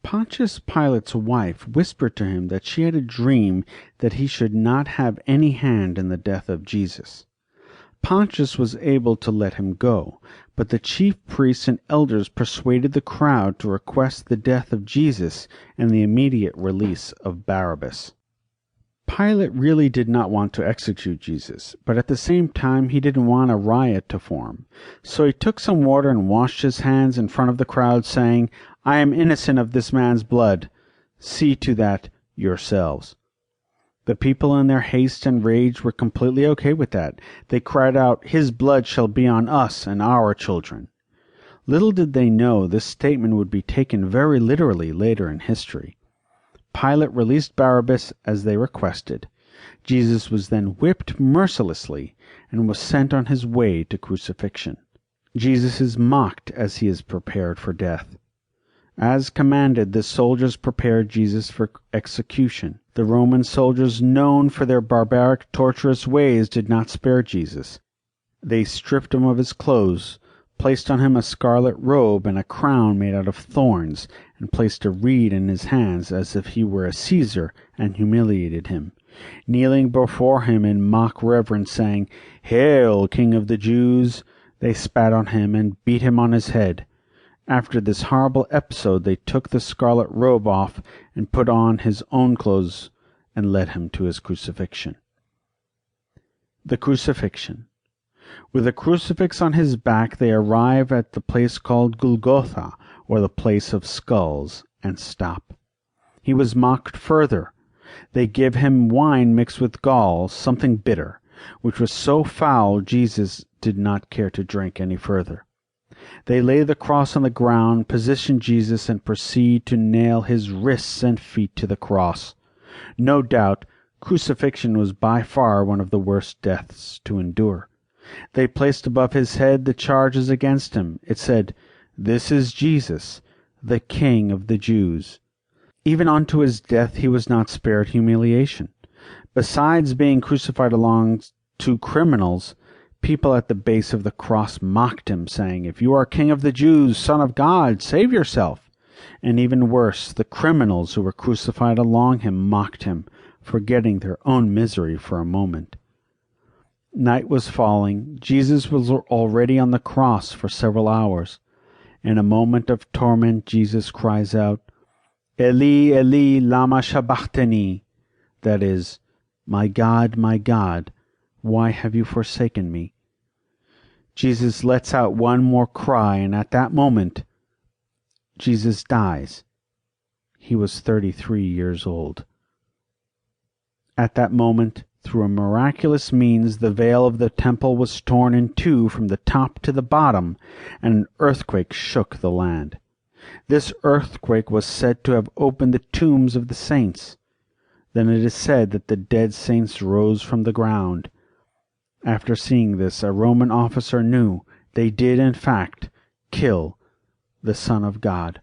Pontius Pilate's wife whispered to him that she had a dream that he should not have any hand in the death of Jesus. Pontius was able to let him go, but the chief priests and elders persuaded the crowd to request the death of Jesus and the immediate release of Barabbas. Pilate really did not want to execute Jesus, but at the same time he didn't want a riot to form. So he took some water and washed his hands in front of the crowd, saying, "I am innocent of this man's blood. See to that yourselves." The people in their haste and rage were completely okay with that. They cried out, "His blood shall be on us and our children." Little did they know this statement would be taken very literally later in history. Pilate released Barabbas as they requested. Jesus was then whipped mercilessly and was sent on his way to crucifixion. Jesus is mocked as he is prepared for death. As commanded, the soldiers prepared Jesus for execution. The Roman soldiers, known for their barbaric, torturous ways, did not spare Jesus. They stripped him of his clothes, placed on him a scarlet robe and a crown made out of thorns, and placed a reed in his hands as if he were a Caesar, and humiliated him. Kneeling before him in mock reverence, saying, "Hail, King of the Jews!" they spat on him and beat him on his head. After this horrible episode, they took the scarlet robe off and put on his own clothes and led him to his crucifixion. The crucifixion. With a crucifix on his back, they arrive at the place called Golgotha, or the place of skulls, and stop. He was mocked further. They give him wine mixed with gall, something bitter, which was so foul Jesus did not care to drink any further. They lay the cross on the ground, position Jesus, and proceed to nail his wrists and feet to the cross. No doubt, crucifixion was by far one of the worst deaths to endure. They placed above his head the charges against him. It said, "This is Jesus, the King of the Jews." Even unto his death he was not spared humiliation. Besides being crucified along two criminals, people at the base of the cross mocked him, saying, "If you are King of the Jews, Son of God, save yourself." And even worse, the criminals who were crucified along him mocked him, forgetting their own misery for a moment. Night was falling. Jesus was already on the cross for several hours. In a moment of torment, Jesus cries out, "Eli, Eli, lama sabachthani," that is, my God, why have you forsaken me?" Jesus lets out one more cry, and at that moment, Jesus dies. He was 33 years old. At that moment, through a miraculous means, the veil of the temple was torn in two from the top to the bottom, and an earthquake shook the land. This earthquake was said to have opened the tombs of the saints. Then it is said that the dead saints rose from the ground. After seeing this, a Roman officer knew they did, in fact, kill the Son of God.